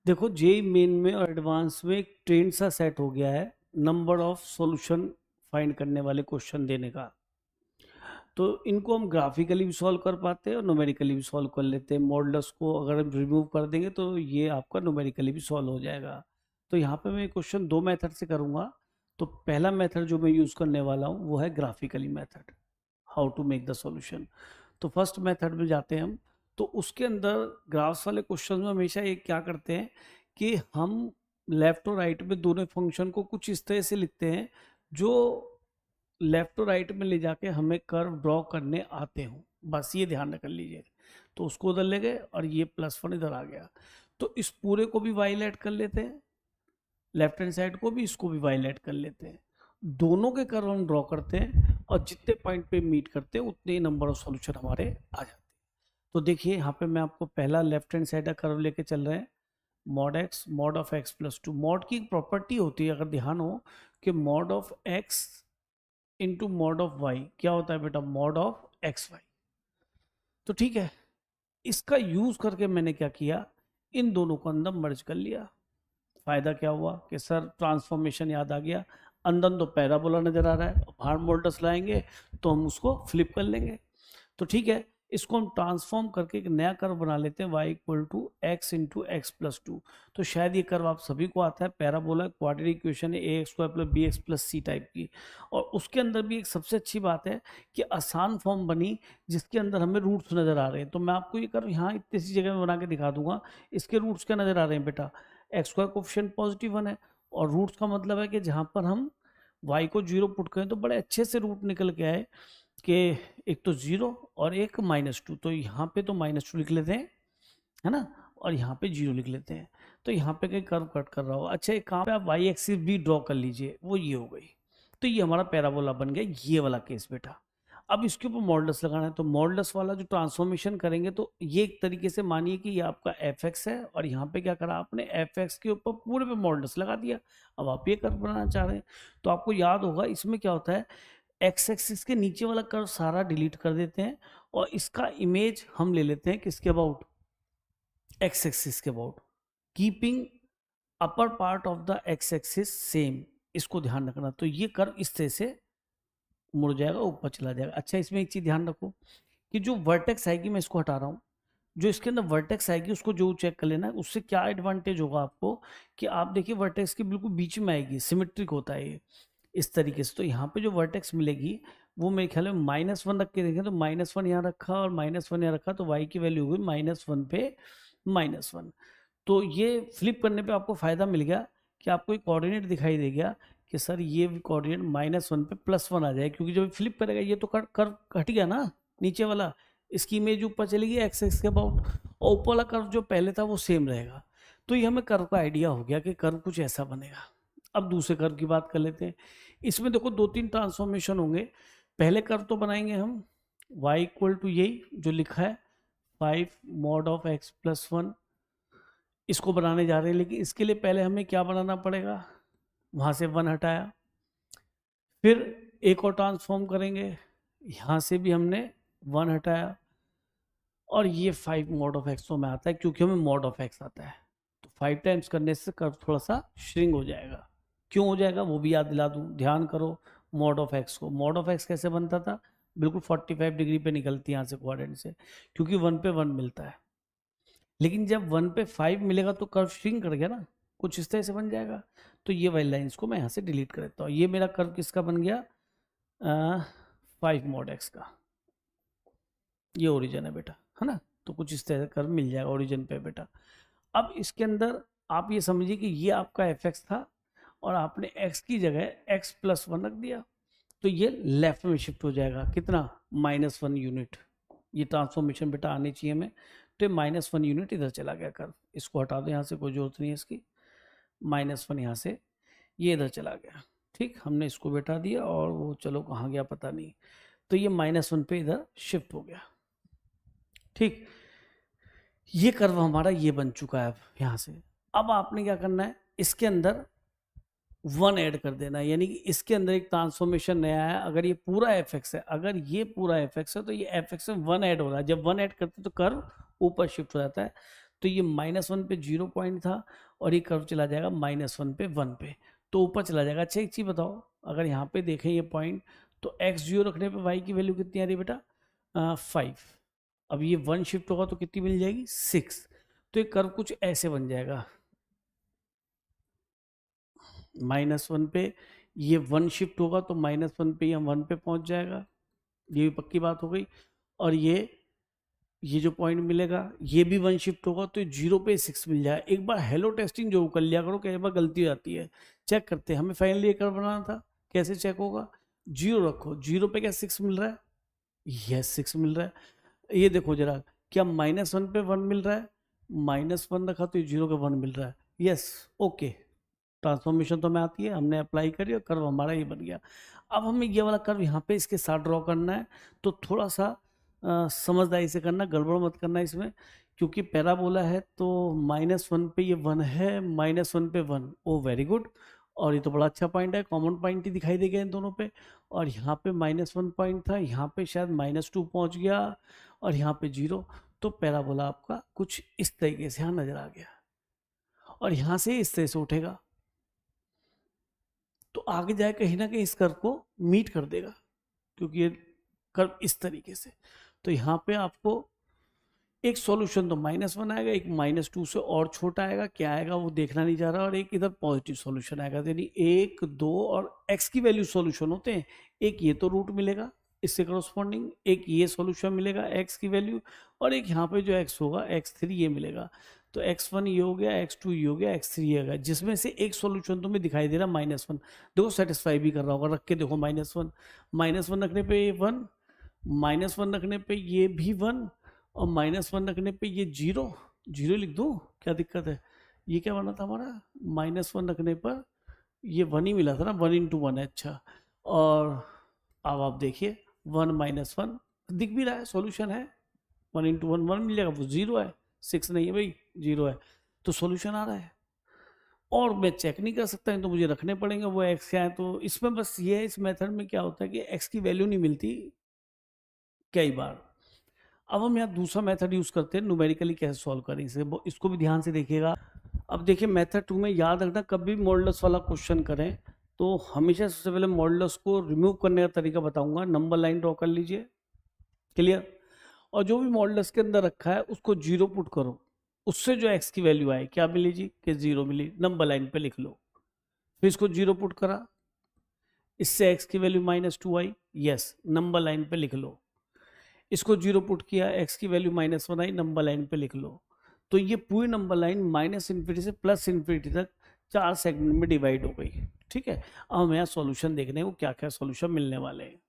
देखो JEE main में और एडवांस में एक ट्रेंड सा सेट हो गया है नंबर ऑफ सॉल्यूशन फाइंड करने वाले क्वेश्चन देने का। तो इनको हम ग्राफिकली भी सॉल्व कर पाते हैं और न्यूमेरिकली भी सॉल्व कर लेते हैं। मॉडल्स को अगर हम रिमूव कर देंगे तो ये आपका न्यूमेरिकली भी सॉल्व हो जाएगा। तो यहाँ पे मैं क्वेश्चन दो मेथड से करूँगा। तो पहला मेथड जो मैं यूज़ करने वाला हूँ वो है graphically method, how to make the solution. तो फर्स्ट मेथड में जाते हैं हम। तो उसके अंदर ग्राफ्स वाले क्वेश्चन में हमेशा ये क्या करते हैं कि हम लेफ्ट और राइट में दोनों फंक्शन को कुछ इस तरह से लिखते हैं जो लेफ्ट और राइट में ले जाके हमें कर्व ड्रॉ करने आते हों। बस ये ध्यान रख लीजिए। तो उसको उधर ले गए और ये +1 इधर आ गया। तो इस पूरे को भी वाइलेट कर लेते हैं, लेफ्ट हैंड साइड को भी, इसको भी वाइलेट कर लेते हैं। दोनों के कर्व हम ड्रॉ करते हैं और जितने पॉइंट पे मीट करते हैं उतने ही नंबर ऑफ सॉल्यूशन हमारे आ जाते हैं। तो देखिए यहाँ पे मैं आपको पहला लेफ्ट हैंड साइड का कर्व लेके चल रहे हैं, mod x mod of x plus 2। Mod की एक प्रॉपर्टी होती है, अगर ध्यान हो, कि mod of x into mod of y क्या होता है बेटा, मॉड ऑफ एक्स वाई। तो ठीक है, इसका यूज करके मैंने क्या किया, इन दोनों को अंदर मर्ज कर लिया। फायदा क्या हुआ कि सर ट्रांसफॉर्मेशन याद आ गया। अंदर तो पैराबोला नजर आ रहा है, बाहर मोल्डस लाएंगे तो हम उसको फ्लिप कर लेंगे। तो ठीक है, इसको हम ट्रांसफॉर्म करके एक नया कर्व बना लेते हैं, y equal to x into x plus 2। तो शायद ये कर्व आप सभी को आता है, पैराबोला क्वाड्रेटिक इक्वेशन है a x square plus b x plus c type की। और उसके अंदर भी एक सबसे अच्छी बात है कि आसान फॉर्म बनी जिसके अंदर हमें रूट्स नजर आ रहे हैं। तो मैं आपको ये कर्व यहाँ इतनी सी जगह में बना के दिखा दूंगा। इसके रूट्स क्या नजर आ रहे हैं बेटा, एक्स स्क्वायर कोफिशिएंट +1 है, और रूट्स का मतलब है कि जहाँ पर हम y को 0 पुट करें तो बड़े अच्छे से रूट निकल के आए कि एक तो 0 और एक -2। तो यहाँ पे तो -2 लिख लेते हैं, है ना, और यहाँ पे 0 लिख लेते हैं। तो यहाँ पे कहीं कर्व कट कर रहा हो। अच्छा, एक काम पे आप y एक्सिस भी ड्रॉ कर लीजिए, वो ये हो गई। तो ये हमारा पैराबोला बन गया, ये वाला केस बेटा। अब इसके ऊपर मॉडल्स लगाना है, तो मॉडल्स वाला जो ट्रांसफॉर्मेशन करेंगे तो ये एक तरीके से मानिए कि ये आपका fx है, और यहाँ पे क्या करा आपने, fx के ऊपर पूरे पे मॉडल्स लगा दिया। अब आप ये कर्व बनाना चाह रहे हैं, तो आपको याद होगा इसमें क्या होता है, एक्स एक्सिस के नीचे वाला कर्व सारा डिलीट कर देते हैं और इसका इमेज हम ले लेते हैं किसके अबाउट, एक्स एक्सिस के about, keeping upper part of the x axis same. इसको ध्यान रखना। तो ये कर्व इस तरह से मुड़ जाएगा, ऊपर चला जाएगा। अच्छा, इसमें एक चीज ध्यान रखो कि जो वर्टेक्स आएगी, मैं इसको हटा रहा हूँ, जो इसके अंदर वर्टेक्स आएगी उसको जो चेक कर लेना है। उससे क्या एडवांटेज होगा आपको कि आप देखिए वर्टेक्स के बिल्कुल बीच में आएगी, सिमेट्रिक होता है ये इस तरीके से। तो यहाँ पे जो वर्टेक्स मिलेगी वो मेरे ख्याल में -1 रख के देखें तो -1 यहाँ रखा और -1 यहाँ रखा, तो y की वैल्यू हुई -1 पे -1। तो ये फ्लिप करने पे आपको फायदा मिल गया कि आपको एक कोऑर्डिनेट दिखाई दे गया कि सर ये कोऑर्डिनेट -1 पे +1 आ जाए, क्योंकि जब फ्लिप करेगा ये तो कर्व कट गया ना नीचे वाला, इसकी इमेज ऊपर चलेगी एक्स एक्स के अबाउट, और ऊपर वाला कर्व जो पहले था वो सेम रहेगा। तो ये हमें कर्व का आइडिया हो गया कि कर्व कुछ ऐसा बनेगा। अब दूसरे कर्व की बात कर लेते हैं। इसमें देखो 2-3 ट्रांसफॉर्मेशन होंगे। पहले कर्व तो बनाएंगे हम y इक्वल टू यही जो लिखा है 5 मॉड ऑफ x प्लस 1, इसको बनाने जा रहे हैं। लेकिन इसके लिए पहले हमें क्या बनाना पड़ेगा, वहाँ से 1 हटाया, फिर एक और ट्रांसफॉर्म करेंगे, यहाँ से भी हमने 1 हटाया, और ये 5 मॉड ऑफ एक्स में आता है क्योंकि हमें मॉड ऑफ एक्स आता है। तो 5 टाइम्स करने से कर्व थोड़ा सा श्रिंक हो जाएगा। क्यों हो जाएगा वो भी याद दिला दूं, ध्यान करो। मॉड ऑफ एक्स को, मॉड ऑफ एक्स कैसे बनता था, बिल्कुल 45 डिग्री पे निकलती है यहाँ से क्वाड्रेंट से, क्योंकि 1 पे 1 मिलता है। लेकिन जब 1 पे 5 मिलेगा तो कर्व श्रिंक कर गया ना, कुछ इस तरह से बन जाएगा। तो ये वाली लाइन्स को मैं यहाँ से डिलीट कर देता हूँ। ये मेरा कर्व किसका बन गया, 5 मॉड एक्स का। ये ओरिजिन है बेटा, है ना। तो कुछ इस तरह कर्व मिल जाएगा ओरिजिन पे बेटा। अब इसके अंदर आप ये समझिए कि ये आपका fx था और आपने x की जगह x प्लस 1 रख दिया, तो ये लेफ्ट में शिफ्ट हो जाएगा, कितना, -1 यूनिट। ये ट्रांसफॉर्मेशन बेटा आनी चाहिए हमें। तो ये -1 यूनिट इधर चला गया कर्व, इसको हटा दो यहाँ से, कोई जरूरत नहीं है इसकी। -1 यहाँ से ये इधर चला गया, ठीक, हमने इसको बैठा दिया और वो चलो कहाँ गया पता नहीं। तो ये -1 पे इधर शिफ्ट हो गया, ठीक। ये कर्व हमारा ये बन चुका है अब यहाँ से। अब आपने क्या करना है, इसके अंदर 1 ऐड कर देना है, यानी कि इसके अंदर एक ट्रांसफॉर्मेशन नया है। अगर ये पूरा fx है, अगर ये पूरा fx है तो ये fx में 1 ऐड हो रहा है। जब 1 ऐड करते तो कर्व ऊपर शिफ्ट हो जाता है। तो ये -1 पे 0 पॉइंट था और ये कर्व चला जाएगा -1 पे 1 पे, तो ऊपर चला जाएगा। अच्छा एक चीज़ बताओ, अगर यहाँ पे देखें ये पॉइंट, तो x0 रखने पे y की वैल्यू कितनी आ रही है बेटा? 5। अब ये 1 शिफ्ट होगा तो कितनी मिल जाएगी? 6। तो ये कर्व कुछ ऐसे बन जाएगा, -1 पे ये 1 शिफ्ट होगा तो -1 पे हम 1 पे पहुंच जाएगा, ये भी पक्की बात हो गई। और ये जो पॉइंट मिलेगा ये भी 1 शिफ्ट होगा तो 0 पे 6 मिल जाए। एक बार हेलो टेस्टिंग जो कर लिया करो, कई बार गलती हो जाती है। चेक करते हैं, हमें फाइनली ये कर्व बनाना था, कैसे चेक होगा? 0 रखो, 0 पे क्या 6 मिल रहा है? यस 6 मिल रहा है। ये देखो जरा, क्या -1 पे 1 मिल रहा है? -1 रखा तो 0 का 1 मिल रहा है। यस ओके, ट्रांसफॉर्मेशन तो हमें आती है, हमने अप्लाई करी और कर्व हमारा ये बन गया। अब हमें ये वाला कर्व यहाँ पे इसके साथ ड्रॉ करना है, तो थोड़ा सा समझदारी से करना, गड़बड़ मत करना इसमें, क्योंकि पैराबोला है तो -1 पे ये 1 है, -1 पे 1, ओ वेरी गुड। और ये तो बड़ा अच्छा पॉइंट है, कॉमन पॉइंट ही दिखाई दे गया इन दोनों पे। और यहाँ पे -1 पॉइंट था, यहाँ पे शायद -2 पहुँच गया और यहाँ पे 0। तो पैराबोला आपका कुछ इस तरीके से यहाँ नजर आ गया और यहाँ से इस तरह से उठेगा, तो आगे जाए कहीं ना कहीं इस कर्व को मीट कर देगा, क्योंकि ये कर्व इस तरीके से। तो यहाँ पे आपको एक सॉल्यूशन तो -1 आएगा, एक -2 से और छोटा आएगा, क्या आएगा वो देखना नहीं जा रहा, और एक इधर पॉजिटिव सॉल्यूशन आएगा। यानी 1, 2 और x की वैल्यू सॉल्यूशन होते हैं। एक ये तो रूट मिलेगा इससे करस्पॉन्डिंग, एक ये सॉल्यूशन मिलेगा x की वैल्यू, और एक यहाँ पे जो x होगा x3 ये मिलेगा। तो x1 ये हो गया, x2 ये हो गया, x3 ये हो गया, जिसमें से एक सॉल्यूशन तुम्हें दिखाई दे रहा -1। देखो सेटिस्फाई भी कर रहा होगा, रख के देखो -1, -1 रखने पे ये 1, -1 रखने पे ये भी 1, और -1 रखने पे ये 0। 0 लिख दूं, क्या दिक्कत है? ये क्या बना था हमारा? -1 रखने पर ये 1 ही मिला था ना, 1 × 1 है। अच्छा, और अब आप देखिए 1 -1 दिख भी रहा है, सॉल्यूशन है। 1 × 1 1 मिल जाएगा, वो 0 है, 6 नहीं है भाई, 0 है, तो सॉल्यूशन आ रहा है। और मैं चेक नहीं कर सकता, तो मुझे रखने पड़ेंगे वो एक्स क्या है। तो इसमें बस ये है, इस मेथड में क्या होता है कि एक्स की वैल्यू नहीं मिलती कई बार। अब हम यहाँ दूसरा मेथड यूज करते हैं, न्यूमेरिकली कैसे सॉल्व करें इसे, इसको भी ध्यान से देखिएगा। अब देखिए मेथड 2 में याद रखना, कभी मॉडुलस वाला क्वेश्चन करें तो हमेशा सबसे पहले मॉडुलस को रिमूव करने का तरीका बताऊंगा। नंबर लाइन ड्रॉ कर लीजिए, क्लियर। और जो भी मॉडुलस के अंदर रखा है उसको 0 पुट करो, उससे जो एक्स की वैल्यू आए, क्या मिली जी? कि 0 मिली, नंबर लाइन पे लिख लो। फिर इसको 0 पुट करा, इससे एक्स की वैल्यू -2 आई, यस, नंबर लाइन पे लिख लो। इसको 0 पुट किया, एक्स की वैल्यू -1 आई, नंबर लाइन पे लिख लो। तो ये पूरी नंबर लाइन -∞ से +∞ तक 4 सेगमेंट में डिवाइड हो गई, ठीक है। अब हम यहाँ सॉल्यूशन देखने को क्या क्या सॉल्यूशन मिलने वाले हैं,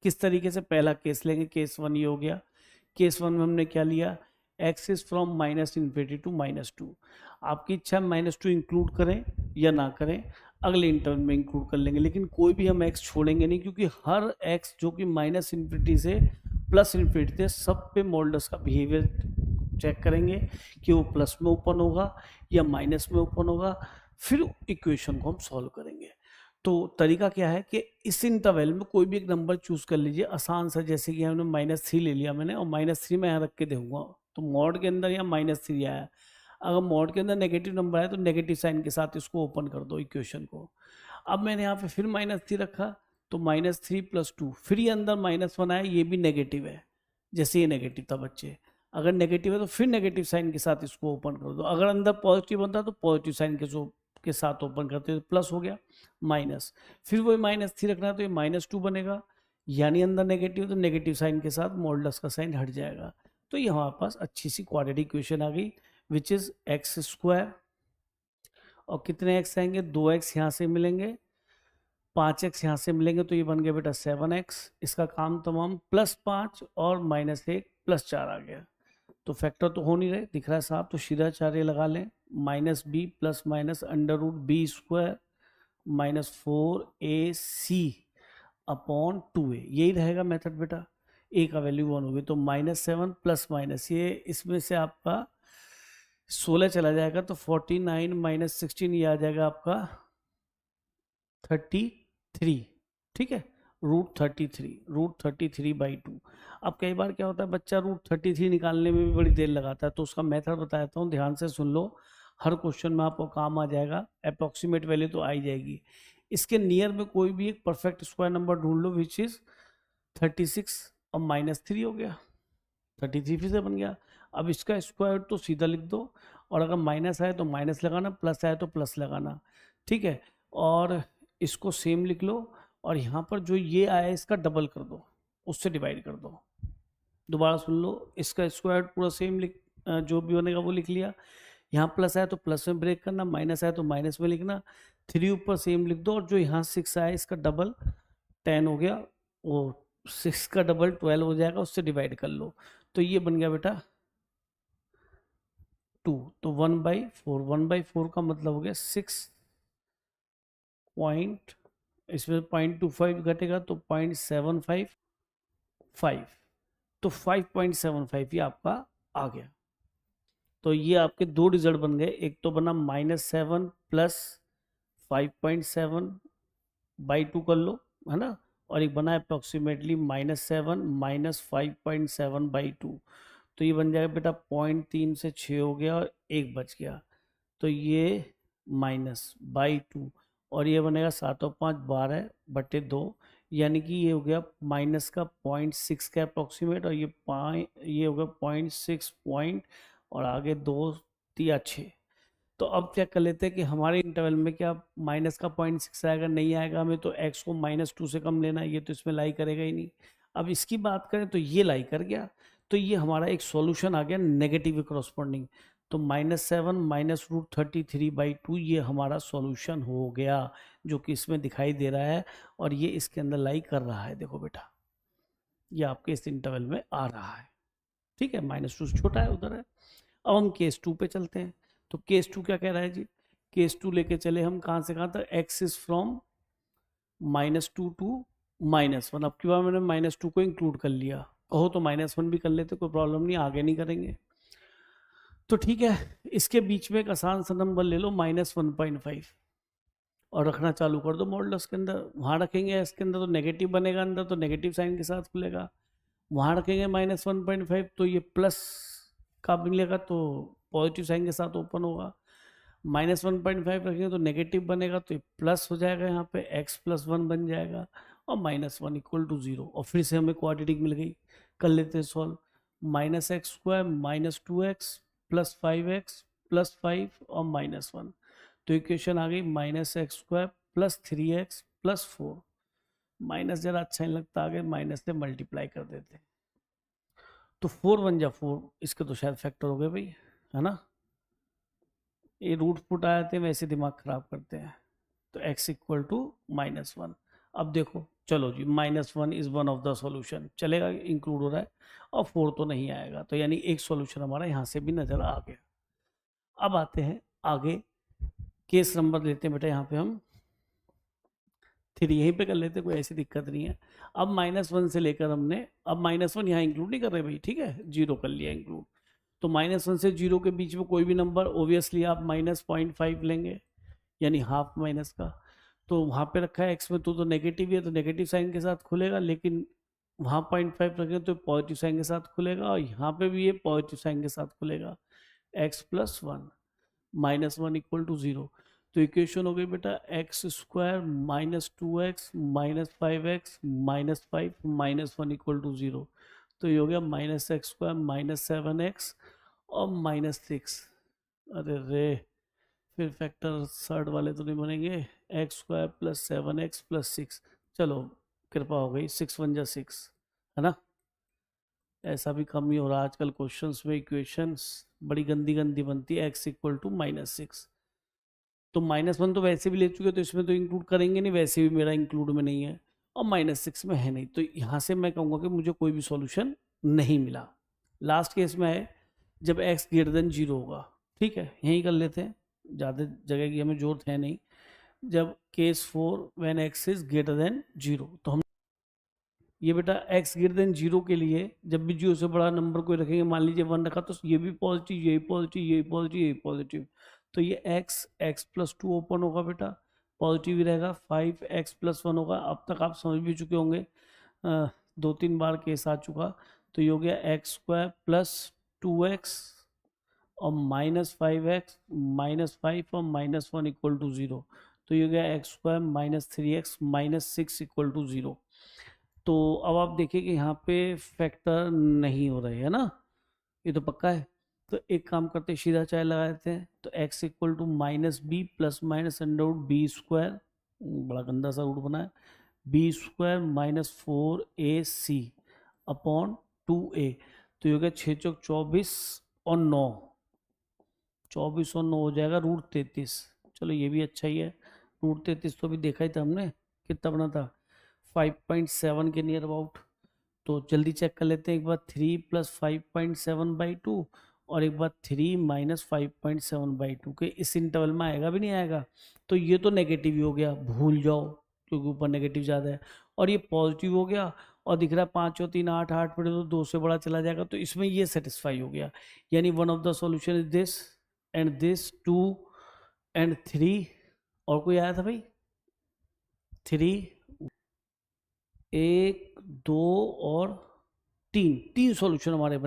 किस तरीके से। पहला केस लेंगे, केस 1 ये हो गया। केस 1 में हमने क्या लिया? X is from -∞ to -2। आपकी इच्छा -2 इंक्लूड करें या ना करें, अगले इंटरवल में इंक्लूड कर लेंगे, लेकिन कोई भी हम एक्स छोड़ेंगे नहीं, क्योंकि हर एक्स जो कि -∞ से +∞ थे, सब पे मॉडुलस का बिहेवियर चेक करेंगे कि वो प्लस में ओपन होगा या माइनस में ओपन होगा, फिर इक्वेशन को हम सॉल्व करेंगे। तो तरीका क्या है कि इस इंटरवल में कोई भी एक नंबर चूज कर लीजिए आसान सा, जैसे कि हमने -3 ले लिया मैंने, और -3 मैं यहाँ रख के देखूंगा, तो मॉड के अंदर यहाँ -3 आया। अगर मॉड के अंदर नेगेटिव नंबर है तो नेगेटिव साइन के साथ इसको ओपन कर दो इक्वेशन को। अब मैंने यहाँ पे फिर -3 रखा, तो -3 + 2, फिर ये अंदर -1 आया, ये भी नेगेटिव है, जैसे ये नेगेटिव था बच्चे। अगर नेगेटिव है तो फिर नेगेटिव साइन के साथ इसको ओपन कर दो, अगर अंदर पॉजिटिव बनता है तो पॉजिटिव साइन के साथ ओपन करते हो, तो प्लस हो गया, माइनस, फिर वही -3 रखना है तो ये -2 बनेगा, यानी अंदर नेगेटिव, तो नेगेटिव साइन के साथ मॉडुलस का साइन हट जाएगा। तो ये हमारे पास अच्छी सी क्वाड्रेटिक इक्वेशन आ गई, विच इज x², और कितने x आएंगे? 2x यहाँ से मिलेंगे, 5x यहाँ से मिलेंगे, तो ये बन गया बेटा 7x। इसका काम तमाम, +5 और -1 +4 आ गया। तो फैक्टर तो हो नहीं रहे, दिख रहा है साहब, तो सीधा 4 लगा लें, -b + √b² -4ac upon 2a, यही रहेगा मेथड बेटा। a का वैल्यू 1 होगी, तो -7 + ये इसमें से आपका 16 चला जाएगा, तो 49 - 16 ये आ जाएगा आपका 33, ठीक है। √33/2। अब कई बार क्या होता है, बच्चा √33 निकालने में भी बड़ी देर लगाता है, तो उसका मेथड बताता हूँ, ध्यान से सुन लो। हर क्वेश्चन में आपको काम आ जाएगा, अप्रोक्सीमेट वैल्यू तो आ ही जाएगी। इसके नियर में कोई भी एक परफेक्ट स्क्वायर नंबर ढूंढ लो, विच इज 36 और -3 हो गया, 33 फिर से बन गया। अब इसका स्क्वायर तो सीधा लिख दो, और अगर माइनस आए तो माइनस लगाना, प्लस आए तो प्लस लगाना, ठीक है। और इसको सेम लिख लो, और यहाँ पर जो ये आया इसका डबल कर दो, उससे डिवाइड कर दो। दोबारा सुन लो, इसका स्क्वायर पूरा सेम लिख, जो भी बनेगा वो लिख लिया। यहाँ प्लस आया तो प्लस में ब्रेक करना, माइनस आया तो माइनस में लिखना, 3 ऊपर सेम लिख दो, और जो यहाँ 6 आया इसका डबल 10 हो गया, वो 6 का डबल 12 हो जाएगा, उससे डिवाइड कर लो। तो ये बन गया बेटा 2। तो 1/4, 1/4 का मतलब हो गया 6 पॉइंट, इसमें 0.25 घटेगा तो 0.755, तो 5.75 ये आपका आ गया। तो ये आपके दो रिजल्ट बन गए, एक तो बना -7 प्लस 5.7/2 कर लो, है ना, और एक बना अप्रोक्सीमेटली -7 माइनस 5.7/2। तो ये बन जाएगा बेटा 0.3 से 6 हो गया और 1 बच गया, तो ये -/2, और ये बनेगा 7 और 5 12/2, यानी कि ये हो गया माइनस का 0.6 का अप्रोक्सीमेट, और ये हो गया 0.6 पॉइंट, और आगे 2 3 6। तो अब क्या कर लेते हैं कि हमारे इंटरवल में क्या माइनस का 0.6 आएगा, नहीं आएगा हमें, तो x को -2 से कम लेना है, ये तो इसमें लाई करेगा ही नहीं। अब इसकी बात करें तो ये लाई कर गया, तो ये हमारा एक सॉल्यूशन आ गया नेगेटिव करस्पॉन्डिंग। तो -7 माइनस √33/2 ये हमारा सॉल्यूशन हो गया, जो कि इसमें दिखाई दे रहा है, और ये इसके अंदर लाई कर रहा है। देखो बेटा, ये आपके इस इंटरवल में आ रहा है, ठीक है, -2 से छोटा है, उधर है। अब हम केस 2 पे चलते हैं। तो केस 2 क्या कह रहा है जी, केस 2 लेके चले हम कहाँ से कहाँ तक, x इज फ्रॉम -2 टू -1। अब की बार मैंने -2 को इंक्लूड कर लिया, कहो तो -1 भी कर लेते, कोई प्रॉब्लम नहीं, आगे नहीं करेंगे तो ठीक है। इसके बीच में एक आसान सा नंबर ले लो -1.5, और रखना चालू कर दो मॉडुलस के अंदर। वहाँ रखेंगे इसके अंदर तो नेगेटिव बनेगा, अंदर तो नेगेटिव साइन के साथ खुलेगा। वहाँ रखेंगे -1.5 तो ये प्लस का मिलेगा, तो पॉजिटिव साइन के साथ ओपन होगा। -1.5 रखेंगे तो नेगेटिव बनेगा, तो ये प्लस हो जाएगा, यहाँ पे x + 1 बन जाएगा, और -1 = 0। और फिर से हमें क्वाड्रेटिक मिल गई, कर लेते हैं सॉल्व। -x² - 2x + 5x + 5 और -1, तो इक्वेशन आ गई -x² + 3x + 4। माइनस जरा अच्छा नहीं लगता, आगे माइनस से मल्टीप्लाई कर देते, तो 4 × 1 = 4, इसके तो शायद फैक्टर हो गए भाई, है ना। ये रूट फुट आए थे, वैसे दिमाग खराब करते हैं। तो x = -1। अब देखो, चलो जी, -1 is one of the solution, चलेगा, इंक्लूड हो रहा है, और 4 तो नहीं आएगा, तो यानी एक सॉल्यूशन हमारा यहाँ से भी नजर आ गया। अब आते हैं आगे, केस नंबर लेते हैं बेटा, यहाँ पे हम 3 यहीं पे कर लेते, कोई ऐसी दिक्कत नहीं है। अब -1 से लेकर हमने, अब -1 यहाँ इंक्लूड नहीं कर रहे भाई, ठीक है, 0 कर लिया इंक्लूड। तो -1 से 0 के बीच में कोई भी नंबर, ओबियसली आप -0.5 लेंगे, यानी हाफ माइनस का। तो वहाँ पे रखा है x में, तो नेगेटिव है, तो नेगेटिव साइन के साथ खुलेगा, लेकिन वहाँ 0.5 रखें तो पॉजिटिव साइन के साथ खुलेगा, और यहाँ पे भी ये पॉजिटिव साइन के साथ खुलेगा। x + 1 -1 = 0। तो इक्वेशन हो गई बेटा x² - 2x - 5x - 5 -1 = 0। तो ये हो गया -x² - 7x और -6। अरे रे, फिर फैक्टर थर्ड वाले तो नहीं बनेंगे, x² + 7x + 6। चलो, कृपा हो गई, 6 × 1 = 6, है ना। ऐसा भी कम ही हो रहा आजकल क्वेश्चंस में, इक्वेशंस बड़ी गंदी गंदी बनती है। x = -6, तो -1 तो वैसे भी ले चुके, तो इसमें तो इंक्लूड करेंगे नहीं, वैसे भी मेरा इंक्लूड में नहीं है, और -6 में है नहीं, तो यहाँ से मैं कहूँगा कि मुझे कोई भी सॉल्यूशन नहीं मिला। लास्ट केस में है जब x > 0 होगा, ठीक है, यहीं कर लेते हैं, ज़्यादा जगह की हमें जरूरत है नहीं। जब case 4 when x is greater than 0, तो हम ये बेटा x > 0 के लिए जब भी 0 से बड़ा नंबर कोई रखेंगे, मान लीजिए 1 रखा, तो ये भी पॉजिटिव, यही पॉजिटिव, यही पॉजिटिव, यही पॉजिटिव, तो ये x + 2 ओपन होगा बेटा, पॉजिटिव ही रहेगा, 5x+1 होगा। अब तक आप समझ भी चुके होंगे, 2-3 बार केस आ चुका। तो ये हो गया x² + 2x और -5x -5 और -1 = 0। तो ये हो गया x² - 3x - 6 = 0। तो अब आप देखिए कि यहाँ पे फैक्टर नहीं हो रहे है ना, ये तो पक्का है। तो एक काम करते हैं, सीधा चाय लगा देते हैं। तो x = -b ± √b², बड़ा गंदा सा रूट बना है, b² - 4ac अपॉन 2a। तो ये हो गया 6 चौक 24 और 9, 24 और 9 हो जाएगा √33। चलो ये भी अच्छा ही है। √33 तो अभी देखा ही था हमने, कितना बना था, 5.7 के नियर अबाउट। तो जल्दी चेक कर लेते हैं एक बार, 3 + 5.7/2 और एक बार 3 - 5.7/2 के इस इंटरवल में आएगा भी नहीं आएगा। तो ये तो नेगेटिव ही हो गया, भूल जाओ, क्योंकि ऊपर नेगेटिव ज़्यादा है। और ये पॉजिटिव हो गया, और दिख रहा है 5 और 3 8, 8 पड़े तो 2 से बड़ा चला जाएगा। तो इसमें ये सेटिस्फाई हो गया, यानी one of the solution is this and this, 2 and 3। और कोई आया था भाई, 3, 1, 2 और 3 सॉल्यूशन हमारे बने।